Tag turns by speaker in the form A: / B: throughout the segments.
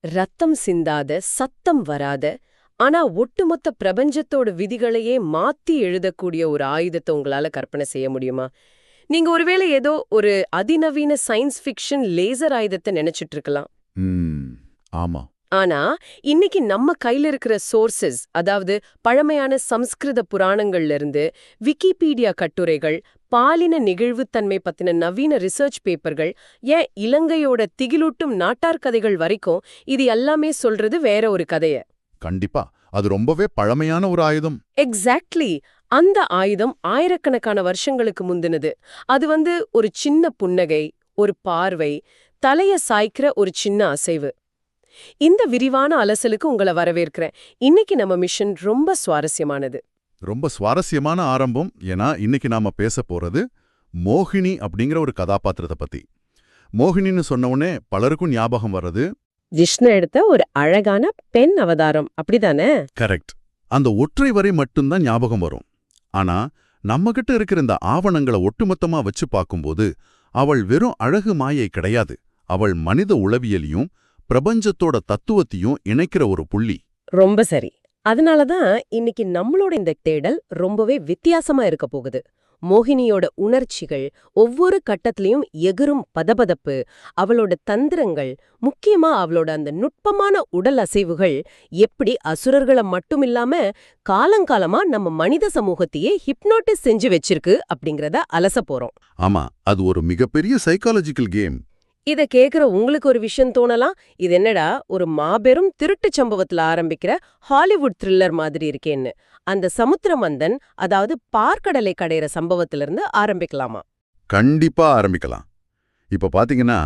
A: ரத்தம் சிந்தாத, சத்தம் வராத, ஆனா ஒட்டுமொத்த பிரபஞ்சத்தோட விதிகளையே மாத்தி எழுதக்கூடிய ஒரு ஆயுதத்தை உங்களால கற்பனை செய்ய முடியுமா? நீங்க ஒருவேளை ஏதோ ஒரு அதிநவீன சயின்ஸ் ஃபிக்ஷன் லேசர் ஆயுதத்தை நினைச்சிட்டு இருக்கலாம்.
B: ஆமா.
A: ஆனா இன்னைக்கு நம்ம கையில இருக்கிற சோர்சஸ், அதாவது பழமையான சம்ஸ்கிருத புராணங்கள்ல இருந்து விக்கிபீடியா கட்டுரைகள், பாலின நிகழ்வுத்தன்மை பத்தின நவீன ரிசர்ச் பேப்பர்கள், ஏன் இலங்கையோட திகிலூட்டும் நாட்டார் கதைகள் வரைக்கும் இது எல்லாமே சொல்றது வேற ஒரு கதைய.
B: கண்டிப்பா. அது ரொம்பவே பழமையான ஒரு ஆயுதம்.
A: எக்ஸாக்ட்லி. அந்த ஆயுதம் ஆயிரக்கணக்கான வருஷங்களுக்கு முந்தினது. அது ஒரு சின்ன புன்னகை, ஒரு பார்வை, தலைய சாய்க்கிற ஒரு சின்ன அசைவு. இந்த விரிவான அலசலுக்கு உங்களை வரவேற்கிறேன். இன்னைக்கு நம்ம மிஷன் ரொம்ப சுவாரஸ்யமானது.
B: ரொம்ப சுவாரஸ்யமான ஆரம்பம். ஏன்னா இன்னைக்கு நாம பேச போறது மோகினி அப்படிங்கிற ஒரு கதாபாத்திரத்தை பத்தி. மோகினின்னு சொன்ன உடனே பலருக்கும் ஞாபகம் வர்றது
A: விஷ்ணு எடுத்த ஒரு அழகான பெண் அவதாரம், அப்படிதானே?
B: கரெக்ட். அந்த ஒற்றை வரி மட்டும்தான் ஞாபகம் வரும். ஆனா நம்மகிட்ட இருக்கிற இந்த ஆவணங்களை ஒட்டுமொத்தமா வச்சு பார்க்கும்போது அவள் வெறும் அழகு மாயை கிடையாது. அவள் மனித உளவியலையும் பிரபஞ்சத்தோட தத்துவத்தையும் இணைக்கிற ஒரு புள்ளி.
A: ரொம்ப சரி. அதனாலதான் இன்னைக்கு நம்மளோட இந்த தேடல் ரொம்பவே வித்தியாசமா இருக்க போகுது. மோகினியோட உணர்ச்சிகள், ஒவ்வொரு கட்டத்திலையும் எகிரும் பதபதப்பு, அவளோட தந்திரங்கள், முக்கியமா அவளோட அந்த நுட்பமான உடல் அசைவுகள் எப்படி அசுரர்களை மட்டுமில்லாம காலங்காலமா நம்ம மனித சமூகத்தையே ஹிப்னோட்டிஸ் செஞ்சு வச்சிருக்கு அப்படிங்கறத அலச போறோம்.
B: ஆமா, அது ஒரு மிகப்பெரிய சைக்காலஜிக்கல் கேம்.
A: இத கேக்குற உங்களுக்கு ஒரு விஷயம் தோணலாம், இது என்னடா ஒரு மாபெரும் திருட்டுச் சம்பவத்துல ஆரம்பிக்கிற ஹாலிவுட் த்ரில்லர் மாதிரி இருக்கேன்னு. அந்த சமுத்திரமந்தன், அதாவது பார்க்கடலை கடையிற சம்பவத்திலிருந்து ஆரம்பிக்கலாமா?
B: கண்டிப்பா ஆரம்பிக்கலாம். இப்ப பாத்தீங்கன்னா,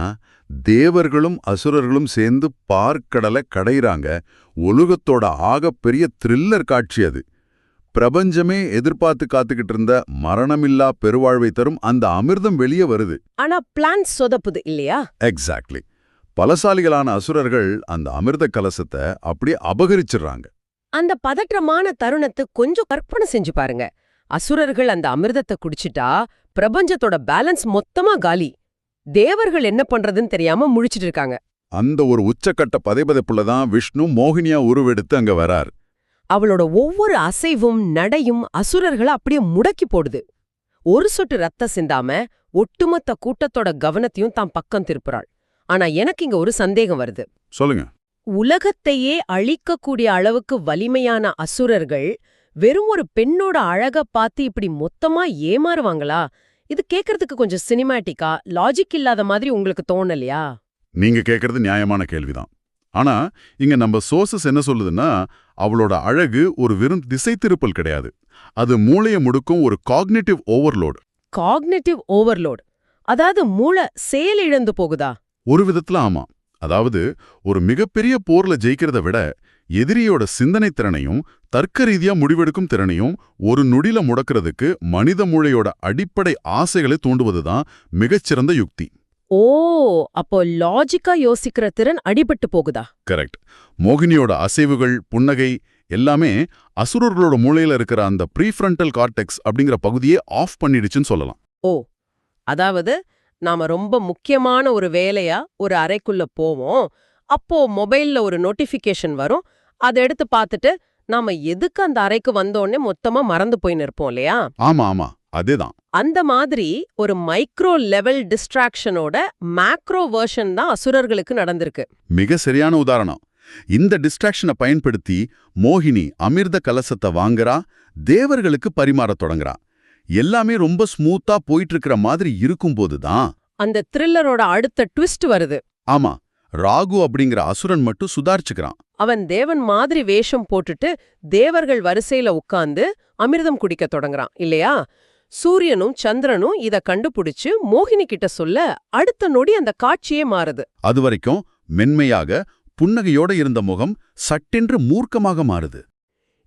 B: தேவர்களும் அசுரர்களும் சேர்ந்து பார்க்கடலை கடையிறாங்க. உலகத்தோட ஆகப்பெரிய த்ரில்லர் காட்சி அது. பிரபஞ்சமே எதிர்பார்த்து காத்துக்கிட்டு இருந்த மரணமில்லா பெருவாழ்வை தரும் அந்த அமிர்தம் வெளியே வருது.
A: ஆனா பிளான் சொதப்புது இல்லையா?
B: எக்ஸாக்ட்லி. பலசாலிகளான அசுரர்கள் அந்த அமிர்த கலசத்தை அப்படியே அபகரிச்சிடுறாங்க.
A: அந்த பதற்றமான தருணத்தை கொஞ்சம் கற்பனை செஞ்சு பாருங்க. அசுரர்கள் அந்த அமிர்தத்தை குடிச்சிட்டா பிரபஞ்சத்தோட பேலன்ஸ் மொத்தமா காலி. தேவர்கள் என்ன பண்றதுன்னு தெரியாம முழிச்சிட்டு இருக்காங்க.
B: அந்த ஒரு உச்சக்கட்ட பதைபதைப்புலதான் விஷ்ணு மோகினியா உருவெடுத்து அங்க வரார்.
A: அவளோட ஒவ்வொரு அசைவும் நடையும் அசுரர்களை அப்படியே முடக்கி போடுது. ஒரு சொட்டு ரத்தம் சிந்தாம ஒட்டுமொத்த கூட்டத்தோட கவனத்தையும் தான் பக்கம் திருப்புறாள். ஆனா எனக்கு இங்க ஒரு சந்தேகம் வருது.
B: சொல்லுங்க.
A: உலகத்தையே அழிக்கக்கூடிய அளவுக்கு வலிமையான அசுரர்கள் வெறும் ஒரு பெண்ணோட அழக பார்த்து இப்படி மொத்தமா ஏமாறுவாங்களா? இது கேக்குறதுக்கு கொஞ்சம் சினிமாட்டிக்கா, லாஜிக் இல்லாத மாதிரி உங்களுக்கு தோணலையா?
B: நீங்க கேக்குறது நியாயமான கேள்விதான். ஆனா இங்க நம்ம சோர்சஸ் என்ன சொல்லுதுன்னா, அவளோட அழகு ஒரு வெறும் திசை திருப்பல் கிடையாது. அது மூளைய முடுக்கும் ஒரு காக்னிட்டிவ் ஓவர்லோட்.
A: காக்னிட்டிவ் ஓவர்லோட், அதாவது மூளை செயலிழந்து போகுதா?
B: ஒரு விதத்துல ஆமா. அதாவது ஒரு மிகப்பெரிய போர்ல ஜெயிக்கிறத விட எதிரியோட சிந்தனை திறனையும் தர்க்க ரீதியா முடிவெடுக்கும் திறனையும் ஒரு நொடியில முடக்கிறதுக்கு மனித மூளையோட அடிப்படை ஆசைகளை தூண்டுவதுதான் மிகச்சிறந்த யுக்தி.
A: ஓ, அப்போ லாஜிக்கா யோசிக்கிற திறன் அடிபட்டு போகுதா?
B: கரெக்ட். மோகினியோட அசைவுகள், புன்னகை எல்லாமே அசுரர்களோட மூளையில இருக்கிற அந்த ப்ரீஃப்ரண்டல் கார்டெக்ஸ் அப்படிங்கிற பகுதியே ஆஃப் பண்ணிடுச்சுன்னு சொல்லலாம்.
A: ஓ, அதாவது நாம ரொம்ப முக்கியமான ஒரு வேலையா ஒரு அறைக்குள்ள போவோம், அப்போ மொபைல்ல ஒரு நோட்டிஃபிகேஷன் வரும், அதை எடுத்து பார்த்துட்டு நாம எதுக்கு அந்த அறைக்கு வந்தோடனே மொத்தமா மறந்து போய் நிற்போம் இல்லையா?
B: ஆமா ஆமா, அதேதான்.
A: அந்த மாதிரி ஒரு மைக்ரோ லெவல் டிஸ்ட்ராக்ஷனோட மேக்ரோ வெர்ஷன் தான் அசுரர்களுக்கு நடந்திருக்கு.
B: மிக சரியான உதாரணம். இந்த டிஸ்ட்ராக்ஷனை பயன்படுத்தி மோகினி அமிர்த கலசத்தை வாங்குறா, தேவர்களுக்கு பரிமாறத் தொடங்குறா. எல்லாமே ரொம்ப ஸ்மூத்தா போயிட்டு இருக்கிற மாதிரி இருக்கும்போதுதான்
A: அந்த த்ரில்லரோட அடுத்த ட்விஸ்ட் வருது.
B: ஆமா, ராகு அப்படிங்கிற அசுரன் மட்டும் சுதாரிச்சுக்கிறான்.
A: அவன் தேவன் மாதிரி வேஷம் போட்டுட்டு தேவர்கள் வரிசையில உட்கார்ந்து அமிர்தம் குடிக்க தொடங்குறான் இல்லையா? சூரியனும் சந்திரனும் இத கண்டுபிடிச்சு மோகினி கிட்ட சொல்ல அடுத்த நொடி அந்த காட்சியே மாறுது.
B: அது வரைக்கும் மென்மையாக புன்னகையோட இருந்த முகம் சட்டென்று மூர்க்கமாக மாறுது.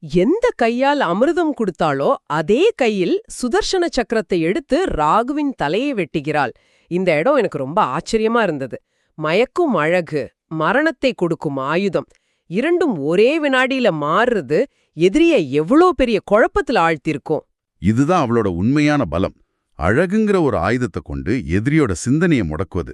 A: எந்த கையால் அமிர்தம் கொடுத்தாளோ அதே கையில் சுதர்சன சக்கரத்தை எடுத்து ராகுவின் தலையை வெட்டுகிறாள். இந்த இடம் எனக்கு ரொம்ப ஆச்சரியமா இருந்தது. மயக்கும் அழகு, மரணத்தை கொடுக்கும் ஆயுதம், இரண்டும் ஒரே வினாடியில மாறுறது எதிரிய எவ்வளோ பெரிய குழப்பத்துல ஆழ்த்திருக்கும்.
B: இதுதான் அவளோட உண்மையான பலம். அழகுங்கிற ஒரு ஆயுதத்தை கொண்டு எதிரியோட சிந்தனையை முடக்குவது.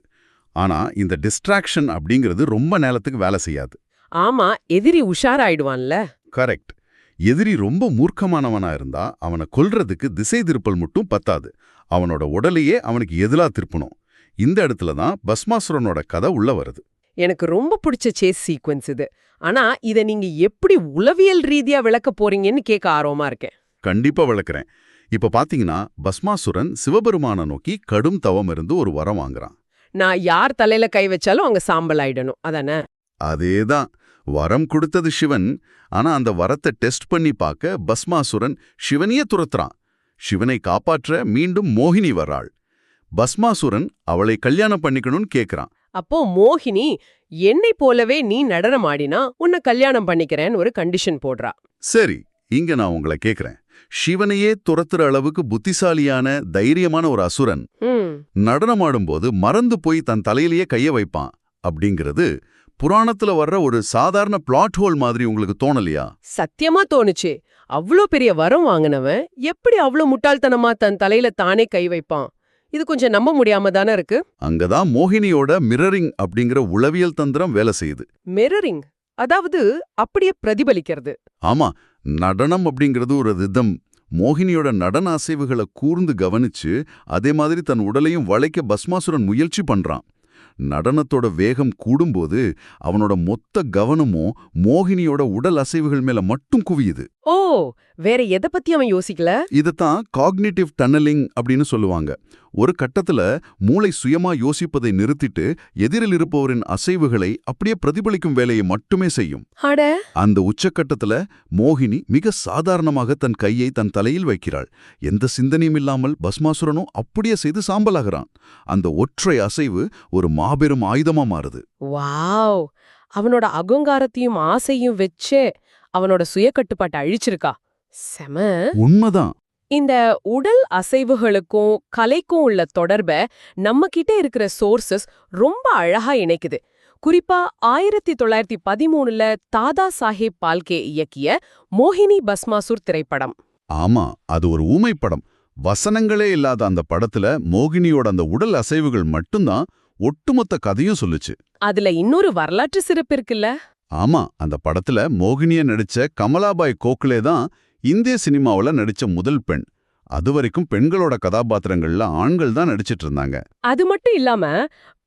B: ஆனா இந்த டிஸ்ட்ராக்ஷன் அப்படிங்கிறது ரொம்ப நேரத்துக்கு வேலை செய்யாது.
A: ஆமா, எதிரி உஷாராயிடுவான்ல.
B: கரெக்ட். எதிரி ரொம்ப மூர்க்கமானவனா இருந்தா அவனை கொல்றதுக்கு திசை திருப்பல் மட்டும் பத்தாது. அவனோட உடலையே அவனுக்கு எதிரா திருப்பணும். இந்த இடத்துல தான் பஸ்மாசுரனோட கதை உள்ள வருது.
A: எனக்கு ரொம்ப பிடிச்ச சேஸ் சீக்வென்ஸ் இது. ஆனா இத நீங்க எப்படி உளவியல் ரீதியா விளக்க போறீங்கன்னு கேட்க ஆர்வமா இருக்கேன்.
B: கண்டிப்பா விளக்குறேன். இப்ப பாத்தீங்கன்னா பஸ்மாசுரன் சிவபெருமான நோக்கி கடும் தவம் இருந்து ஒரு வரம் வாங்குறான்.
A: நான் யார் தலையில கை வச்சாலும் அவங்க சாம்பல் ஆயிடணும், அதானே?
B: அதேதான். வரம் கொடுத்தது சிவன். ஆனா அந்த வரத்தை டெஸ்ட் பண்ணி பார்க்க பஸ்மாசுரன் சிவனையே துரத்துறான். சிவனை காப்பாற்ற மீண்டும் மோகினி வர்றாள். பஸ்மாசுரன் அவளை கல்யாணம் பண்ணிக்கணும்னு கேக்குறான்.
A: அப்போ மோகினி, என்னை போலவே நீ நடனம் ஆடினா உன்னை கல்யாணம் பண்ணிக்கிறேன்னு ஒரு கண்டிஷன் போடுறா.
B: சரி, இங்க நான் உங்களை கேக்குறேன். சிவனையே துரத்துற அளவுக்கு புத்திசாலியான தைரியமான ஒரு அசுரன் நடனமாடும்போது மறந்து போய் தன் தலையிலேயே கைய வைப்பான் அப்படிங்கிறது புராணத்துல வர்ற ஒரு சாதாரண பிளாட் ஹோல் மாதிரி உங்களுக்கு தோணலையா?
A: சத்தியமா தோணுச்சு. அவ்ளோ பெரிய வரம் வாங்கினவன் எப்படி அவ்ளோ முட்டாள்தனமா தன் தலையில தானே கை வைப்பான்? இது கொஞ்சம் நம்ப முடியாம தானே இருக்கு.
B: அங்கதான் மோகினியோட மிரரிங் அப்படிங்கிற உளவியல் தந்திரம் வேலை செய்யுது.
A: மிரரிங், அதாவது அப்படியே பிரதிபலிக்கிறது.
B: ஆமா, நடனம் அப்படிங்கிறது ஒரு ரிதம். மோகினியோட நடன அசைவுகளை கூர்ந்து கவனிச்சு அதே மாதிரி தன் உடலையும் வளைக்க பஸ்மாசுரன் முயற்சி பண்றான். நடனத்தோட வேகம் கூடும்போது அவனோட மொத்த கவனமும் மோகினியோட உடல் அசைவுகள் மேல மட்டும் குவியுது.
A: ஓ, வேற எதை பத்தி அவன் யோசிக்கல?
B: இதுதான் காக்னிட்டிவ் டன்னலிங் அப்படின்னு சொல்லுவாங்க. ஒரு கட்டத்துல மூளை சுயமா யோசிப்பதை நிறுத்திட்டு எதிரில் இருப்பவரின் அசைவுகளை அப்படியே பிரதிபலிக்கும் வேலையை மட்டுமே செய்யும்.
A: அட,
B: அந்த உச்சக்கட்டத்துல மோகினி மிக சாதாரணமாக தன் கையை தன் தலையில் வைக்கிறாள். எந்த சிந்தனையும் இல்லாமல் பஸ்மாசுரனும் அப்படியே செய்து சாம்பலாகிறான். அந்த ஒற்றை அசைவு ஒரு மாபெரும் ஆயுதமா மாறுது.
A: வாவ்! அவனோட அகங்காரத்தையும் ஆசையும் வச்சே அவனோட சுய கட்டுப்பாட்டை அழிச்சிருக்கா. செம.
B: உண்மைதான்.
A: இந்த உடல் அசைவுகளுக்கும் கலைக்கும் உள்ள தொடர்பை நம்ம கிட்ட இருக்கிற சோர்சஸ் ரொம்ப அழகா இணைக்குது. குறிப்பா 1913ல தாதா சாஹேப் பால்கே இயக்கிய மோகினி பஸ்மாசுர் திரைப்படம்.
B: ஆமா, அது ஒரு ஊமை படம். வசனங்களே இல்லாத அந்த படத்துல மோகினியோட அந்த உடல் அசைவுகள் மட்டும்தான் ஒட்டுமொத்த கதையும் சொல்லுச்சு.
A: அதுல இன்னொரு வரலாற்று சிறப்பு இருக்குல்ல.
B: ஆமா, அந்த படத்துல மோகினிய நடிச்ச கமலாபாய் கோகலே தான் இந்திய சினிமாவுல நடிச்ச முதல் பெண். அதுவரைக்கும் பெண்களோட கதாபாத்திரங்கள்ல ஆண்கள் தான் நடிச்சிட்டு இருந்தாங்க.
A: அது மட்டும் இல்லாம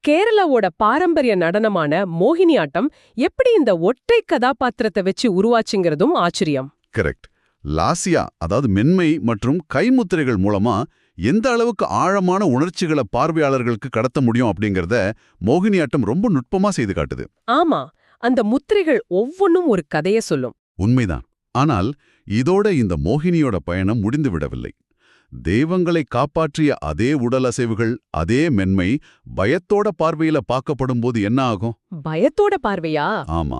A: கேரளாவோட பாரம்பரிய நடனமான மோகினியாட்டம் எப்படி இந்த ஒற்றை கதாபாத்திரத்தை வச்சு உருவாச்சுங்கிறதும் ஆச்சரியம்.
B: கரெக்ட். லாசியா, அதாவது மென்மை மற்றும் கைமுத்திரைகள் மூலமா எந்த அளவுக்கு ஆழமான உணர்ச்சிகளை பார்வையாளர்களுக்கு கடத்த முடியும் அப்படிங்கறத மோகினியாட்டம் ரொம்ப நுட்பமா செய்து காட்டுது.
A: ஆமா, அந்த முத்திரைகள் ஒவ்வொன்னும் ஒரு கதைய சொல்லும்.
B: உண்மைதான். ஆனால் இதோட இந்த மோகினியோட பயணம் முடிந்து விடவில்லை. தெய்வங்களை காப்பாற்றிய அதே உடல் அசைவுகள், அதே மென்மை பயத்தோட பார்வையில பார்க்கப்படும்போது என்ன ஆகும்?
A: பயத்தோட பார்வையா?
B: ஆமா,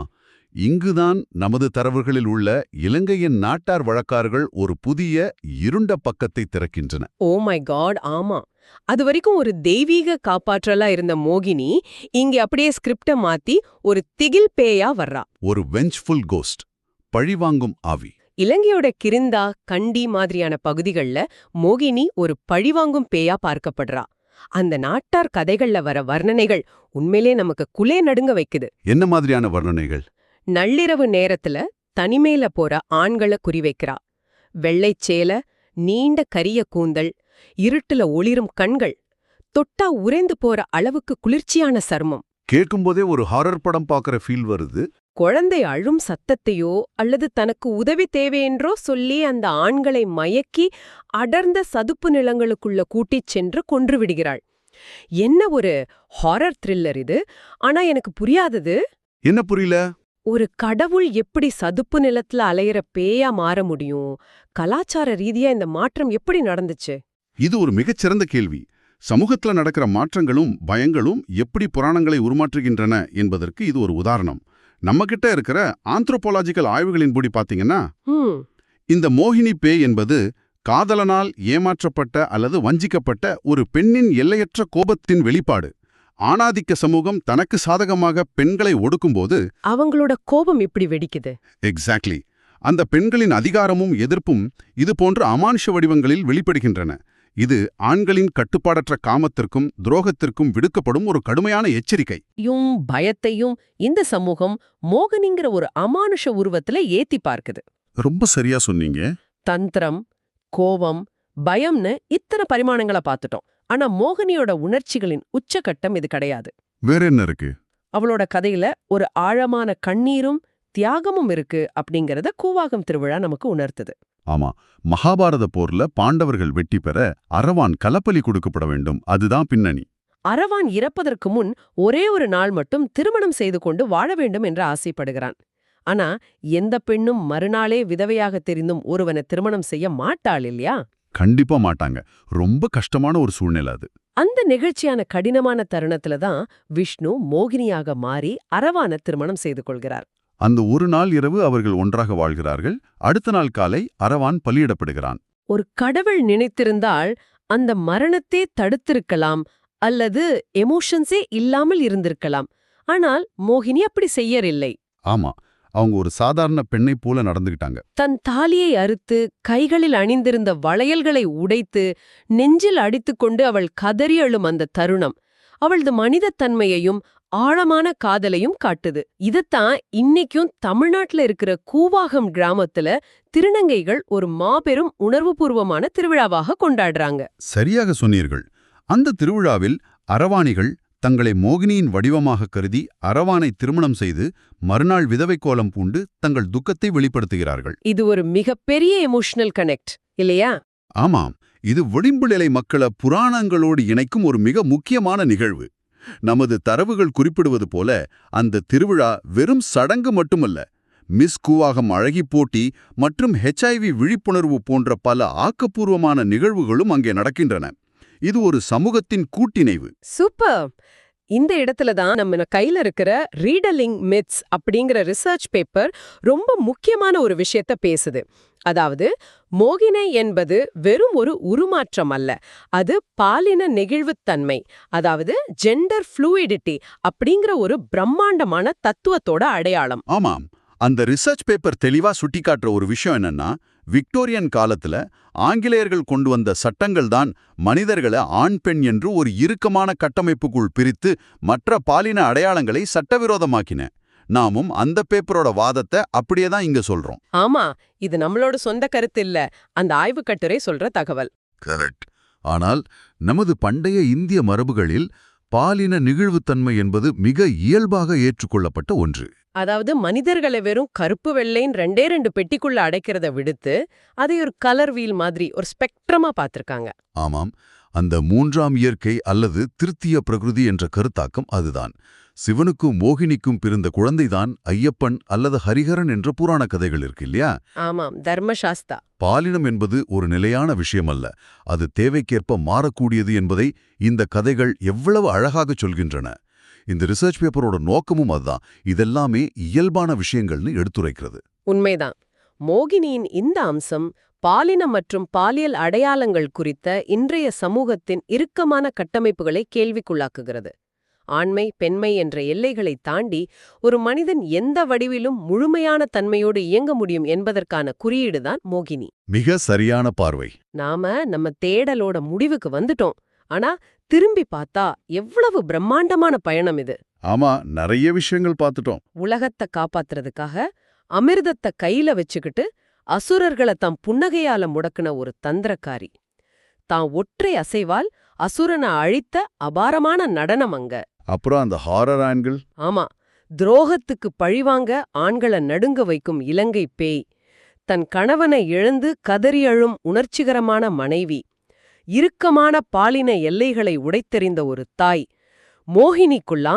B: இங்குதான் நமது தரவுகளில் உள்ள இலங்கையின் நாட்டார் வழக்காறுகள் ஒரு புதிய இருண்ட பக்கத்தை திறக்கின்றன.
A: ஓ மை காட், ஆமா. அது வரைக்கும் ஒரு தெய்வீக காப்பாற்றலா இருந்த மோகினி இங்க அப்படியே ஸ்கிரிப்ட மாத்தி ஒரு திகில் பேயா வர்றா.
B: ஒரு வெஞ்ச்ஃபுல் கோஸ்ட், பழிவாங்கும் ஆவி.
A: இலங்கையோட கிரிந்தா, கண்டி மாதிரியான பகுதிகள்ல மோகினி ஒரு பழிவாங்கும் பேயா பார்க்கப்படுறா. அந்த நாட்டார் கதைகள்ல வர வர்ணனைகள் உண்மையிலே நமக்கு குலே நடுங்க வைக்குது.
B: என்ன மாதிரியான வர்ணனைகள்?
A: நள்ளிரவு நேரத்துல தனிமையில போற ஆண்களை குறிவைக்கிறா. வெள்ளைச் சேலை, நீண்ட கரிய கூந்தல், இருட்டுல ஒளிரும் கண்கள், தொட்டா உறைந்து போற அளவுக்கு குளிர்ச்சியான சர்மம்.
B: கேட்கும்போதே ஒரு ஹாரர் படம் பார்க்குற ஃபீல் வருது.
A: குழந்தை அழும் சத்தத்தையோ அல்லது தனக்கு உதவி தேவையென்றோ சொல்லி அந்த ஆண்களை மயக்கி அடர்ந்த சதுப்பு நிலங்களுக்குள்ள கூட்டிச் சென்று கொன்று விடுகிறாள். என்ன ஒரு ஹாரர் த்ரில்லர் இது! ஆனா எனக்கு புரியாதது,
B: என்ன புரியல?
A: ஒரு கடவுள் எப்படி சதுப்பு நிலத்துல அலையிற பேயா மாற முடியும்? கலாச்சார ரீதியா இந்த மாற்றம் எப்படி நடந்துச்சு?
B: இது ஒரு மிகச்சிறந்த கேள்வி. சமூகத்துல நடக்கிற மாற்றங்களும் பயங்களும் எப்படி புராணங்களை உருமாற்றுகின்றன என்பதற்கு இது ஒரு உதாரணம். நம்மகிட்ட இருக்கிற ஆந்த்ரோபோலாஜிக்கல் ஆய்வுகளின்படி பாத்தீங்கன்னா, இந்த மோகினி பேய் என்பது காதலனால் ஏமாற்றப்பட்ட அல்லது வஞ்சிக்கப்பட்ட ஒரு பெண்ணின் எல்லையற்ற கோபத்தின் வெளிப்பாடு. ஆணாதிக்க சமூகம் தனக்கு சாதகமாக பெண்களை ஒடுக்கும்போது
A: அவங்களோட கோபம் இப்படி வெடிக்குது.
B: எக்ஸாக்ட்லி. அந்த பெண்களின் அதிகாரமும் எதிர்ப்பும் இது போன்ற அமானுஷ வடிவங்களில் வெளிப்படுகின்றன.
C: இது ஆண்களின் கட்டுப்பாடற்ற காமத்திற்கும் துரோகத்திற்கும் விடுக்கப்படும் ஒரு கடுமையான எச்சரிக்கை.
A: பயத்தையும் இந்த சமூகம் மோகினிங்கிற ஒரு அமானுஷ உருவத்துல ஏத்தி பார்க்குது.
C: ரொம்ப சரியா சொன்னீங்க.
A: தந்திரம், கோபம், பயம்னு இத்தனை பரிமாணங்களை பார்த்துட்டோம். ஆனா மோகினியோட உணர்ச்சிகளின் உச்சகட்டம் இது கிடையாது.
C: வேற என்ன இருக்கு?
A: அவளோட கதையில ஒரு ஆழமான கண்ணீரும் தியாகமும் இருக்கு அப்படிங்கறத கூவாகம் திருவிழா நமக்கு உணர்த்துது.
C: ஆமா, மகாபாரத போர்ல பாண்டவர்கள் வெற்றி பெற அரவான் கலப்பலி கொடுக்கப்பட வேண்டும். அதுதான் பின்னணி.
A: அரவான் இறப்பதற்கு முன் ஒரே ஒரு நாள் மட்டும் திருமணம் செய்து கொண்டு வாழ வேண்டும் என்று ஆசைப்படுகிறான். ஆனா எந்த பெண்ணும் மறுநாளே விதவையாக தெரிந்தும் ஒருவனை திருமணம் செய்ய மாட்டாள் இல்லையா?
C: கண்டிப்பா மாட்டாங்க. ரொம்ப கஷ்டமான ஒரு சூழ்நிலை அது.
A: அந்த நிகழ்ச்சியான கடினமான தருணத்துல தான் விஷ்ணு மோகினியாக மாறி அரவான திருமணம் செய்து கொள்கிறார்.
C: அந்த ஒரு நாள் இரவு அவர்கள் ஒன்றாக வாழ்கிறார்கள். அடுத்த நாள் காலை அரவான் பலியிடப்படுகிறான்.
A: ஒரு கடவுள் நினைத்திருந்தால் அந்த மரணத்தை தடுத்திருக்கலாம், அல்லது எமோஷன்ஸே இல்லாமல் இருந்திருக்கலாம். ஆனால் மோகினி அப்படி செய்யறில்லை.
C: ஆமா, அவங்க ஒரு சாதாரண பெண்ணை போல நடந்துகிட்டாங்க.
A: தன் தாலியை அறுத்து கைகளில் அணிந்திருந்த வளையல்களை உடைத்து நெஞ்சில் அடித்துக்கொண்டு அவள் கதறி அழும் அந்த தருணம் அவளது மனிதத்தன்மையையும் ஆழமான காதலையும் காட்டுது. இதத்தான் இன்னைக்கும் தமிழ்நாட்டுல இருக்கிற கூவாகம் கிராமத்துல திருநங்கைகள் ஒரு மாபெரும் உணர்வுபூர்வமான திருவிழாவாக கொண்டாடுறாங்க.
C: சரியாக சொன்னீர்கள். அந்த திருவிழாவில் அரவாணிகள் தங்களை மோகினியின் வடிவமாக கருதி அரவானை திருமணம் செய்து மறுநாள் விதவை கோலம் பூண்டு தங்கள் துக்கத்தை வெளிப்படுத்துகிறார்கள்.
A: இது ஒரு மிகப்பெரிய எமோஷனல் கனெக்ட் இல்லையா?
C: ஆமாம், இது விளிம்புநிலை மக்களை புராணங்களோடு இணைக்கும் ஒரு மிக முக்கியமான நிகழ்வு. நமது தரவுகள் குறிப்பிடுவது போல அந்த திருவிழா வெறும் சடங்கு மட்டுமல்ல, மிஸ் கூவாகம் அழகி போட்டி மற்றும் HIV விழிப்புணர்வு போன்ற பல ஆக்கப்பூர்வமான நிகழ்வுகளும் அங்கே நடக்கின்றன. இது ஒரு சமூகத்தின் கூட்டிணைவு.
A: சூப்பர். இந்த இடத்துல தான் நம்ம கையில இருக்கிற ரீடலிங் மித்ஸ் அப்படிங்கிற ரிசர்ச் பேப்பர் ரொம்ப முக்கியமான ஒரு விஷயத்த பேசுது. அதாவது மோகினை என்பது வெறும் ஒரு உருமாற்றம் அல்ல, அது பாலின நெகிழ்வுத்தன்மை, அதாவது ஜெண்டர் ஃப்ளூயிடிட்டி அப்படிங்கிற ஒரு பிரம்மாண்டமான தத்துவத்தோட அடையாளம்.
C: ஆமாம், அந்த ரிசர்ச் பேப்பர் தெளிவா சுட்டிக்காட்டுற ஒரு விஷயம் என்னன்னா, விக்டோரியன் காலத்துல ஆங்கிலேயர்கள் கொண்டு வந்த சட்டங்கள் தான் மனிதர்களை ஆண் பெண் என்று ஒரு இறுக்கமான கட்டமைப்புக்குள் பிரித்து மற்ற பாலின அடையாளங்களை சட்டவிரோதமாக்கின. நாமும் அந்த பேப்பரோட வாதத்தை அப்படியே தான் இங்க சொல்றோம்.
A: ஆமா, இது நம்மளோட சொந்த கருத்து இல்ல, அந்த ஆய்வு கட்டுரை சொல்ற தகவல்.
C: கரெக்ட். ஆனால் நமது பண்டைய இந்திய மரபுகளில் பாலின நெகிழ்வுத்தன்மை என்பது மிக இயல்பாக ஏற்றுக்கொள்ளப்பட்ட ஒன்று.
A: அதாவது மனிதர்களை வெறும் கருப்பு வெள்ளைன்னு ரெண்டு பெட்டிக்குள்ள அடைக்கிறத விடுத்து அதை ஒரு கலர் வீல் மாதிரி ஒரு ஸ்பெக்ட்ரமா பார்த்திருக்காங்க.
C: ஆமாம், அந்த மூன்றாம் இயற்கை அல்லது திருத்திய பிரகிருதி என்ற கருத்தாக்கம் அதுதான். சிவனுக்கும் மோகினிக்கும் பிறந்த குழந்தைதான் ஐயப்பன் அல்லது ஹரிஹரன் என்ற புராண கதைகள் இருக்கு இல்லையா?
A: ஆமாம், தர்மசாஸ்தா.
C: பாலினம் என்பது ஒரு நிலையான விஷயமல்ல, அது தேவைக்கேற்ப மாறக்கூடியது என்பதை இந்த கதைகள் எவ்வளவு அழகாக சொல்கின்றன. இந்த ரிசர்ச் பேப்பரோட நோக்கமும் அதுதான், இதெல்லாமே இயல்பான விஷயங்கள்னு எடுத்துரைக்கிறது.
A: உண்மைதான். மோகினியின் இந்த அம்சம் பாலினம் மற்றும் பாலியல் அடையாளங்கள் குறித்த இன்றைய சமூகத்தின் இறுக்கமான கட்டமைப்புகளை கேள்விக்குள்ளாக்குகிறது. ஆண்மை பெண்மை என்ற எல்லைகளை தாண்டி ஒரு மனிதன் எந்த வடிவிலும் முழுமையான தன்மையோடு இயங்க முடியும் என்பதற்கான குறியீடுதான் மோகினி.
C: மிக சரியான பார்வை.
A: நம்ம தேடலோட முடிவுக்கு வந்துட்டோம். ஆனா திரும்பி பார்த்தா எவ்வளவு பிரம்மாண்டமான பயணம் இது.
C: ஆமா, நிறைய விஷயங்கள் பார்த்துட்டோம்.
A: உலகத்தை காப்பாத்துறதுக்காக அமிர்தத்தை கையில வச்சுக்கிட்டு அசுரர்களை தம் புன்னகையால முடக்குன ஒரு தந்திரக்காரி. தான் ஒற்றை அசைவால் அசுரனை அழித்த அபாரமான நடனம் அங்க.
C: அப்புறம் அந்த ஹாரர் ஆண்கள்.
A: ஆமா, துரோகத்துக்கு பழிவாங்க ஆண்களை நடுங்க வைக்கும் இலங்கை பேய், தன் கணவனை இழந்து கதறி அழும் உணர்ச்சிகரமான மனைவி, இறுக்கமான பாலின எல்லைகளை உடைத்தெறிந்த ஒரு தாய். மோகினிக்குள்ளா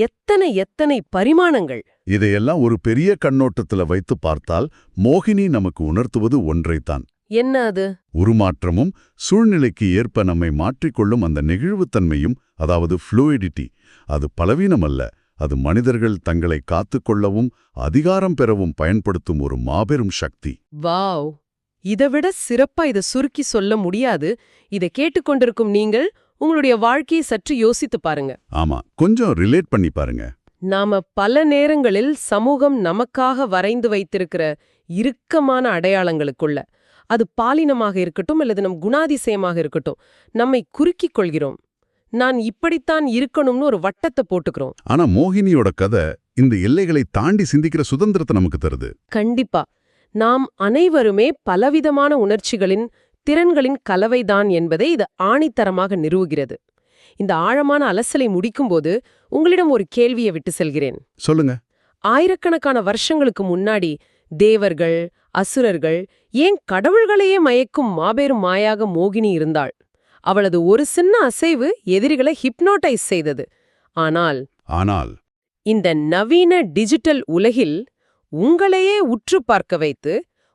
A: எத்தனை பரிமாணங்கள்!
C: இதையெல்லாம் ஒரு பெரிய கண்ணோட்டத்துல வைத்து பார்த்தால் மோகினி நமக்கு உணர்த்துவது ஒன்றைத்தான்.
A: என்ன அது?
C: உருமாற்றமும் சூழ்நிலைக்கு ஏற்ப நம்மை மாற்றிக்கொள்ளும் அந்த நெகிழ்வுத்தன்மையும், அதாவது ஃப்ளூயிடிட்டி. அது பலவீனம் அல்ல, அது மனிதர்கள் தங்களை காத்துக்கொள்ளவும் அதிகாரம் பெறவும் பயன்படுத்தும் ஒரு மாபெரும் சக்தி.
A: வாவ், இதைவிட சிறப்பா இதை சுருக்கி சொல்ல முடியாது. இதை கேட்டுக்கொண்டிருக்கும் நீங்கள் உங்களுடைய வாழ்க்கையை சற்று யோசித்து பாருங்க.
C: ஆமா, கொஞ்சம் ரிலேட் பண்ணி பாருங்க.
A: நாம பல நேரங்களில் சமூகம் நமக்காக வரைந்து வைத்திருக்கிற இறுக்கமான அடையாளங்களுக்குள்ள, அது பாலினமாக இருக்கட்டும் அல்லது நம் குணாதிசயமாக இருக்கட்டும், நம்மை குறுக்கிக் கொள்கிறோம். நான் இப்படித்தான் இருக்கணும்னு ஒரு வட்டத்தை போட்டுக்கிறோம்.
B: ஆனா மோகினியோட கதை இந்த எல்லைகளை தாண்டி சிந்திக்கிற சுதந்திரத்தை நமக்கு தருது.
A: கண்டிப்பா. நாம் அனைவருமே பலவிதமான உணர்ச்சிகளின், திறன்களின் கலவைதான் என்பதை இது ஆணித்தரமாக நிறுவுகிறது. இந்த ஆழமான அலசலை முடிக்கும்போது உங்களிடம் ஒரு கேள்வியை விட்டு செல்கிறேன்.
B: சொல்லுங்க.
A: ஆயிரக்கணக்கான வருஷங்களுக்கு முன்னாடி தேவர்கள், அசுரர்கள், ஏன் கடவுள்களையே மயக்கும் மாபெரும் மாயாக மோகினி இருந்தாள். அவளது ஒரு சின்ன அசைவு எதிரிகளை ஹிப்னோடைஸ் செய்தது. ஆனால் இந்த நவீன டிஜிட்டல் உலகில் உங்களையே உற்று பார்க்க வைத்து,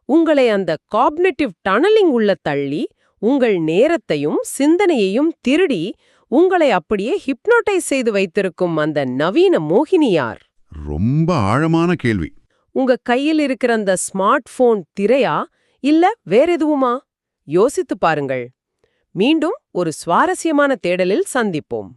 A: உங்களை அந்த காக்னிட்டிவ் டனலிங் உள்ள தள்ளி, உங்கள் நேரத்தையும் சிந்தனையையும் திருடி, உங்களை அப்படியே ஹிப்னோடைஸ் செய்து வைத்திருக்கும் அந்த நவீன மோகினி யார்?
B: ரொம்ப ஆழமான கேள்வி.
A: உங்க கையில் இருக்கிற அந்த ஸ்மார்ட் போன் திரையா, இல்ல வேற எதுவுமா? யோசித்து பாருங்கள். மீண்டும் ஒரு சுவாரஸ்யமான தேடலில் சந்திப்போம்.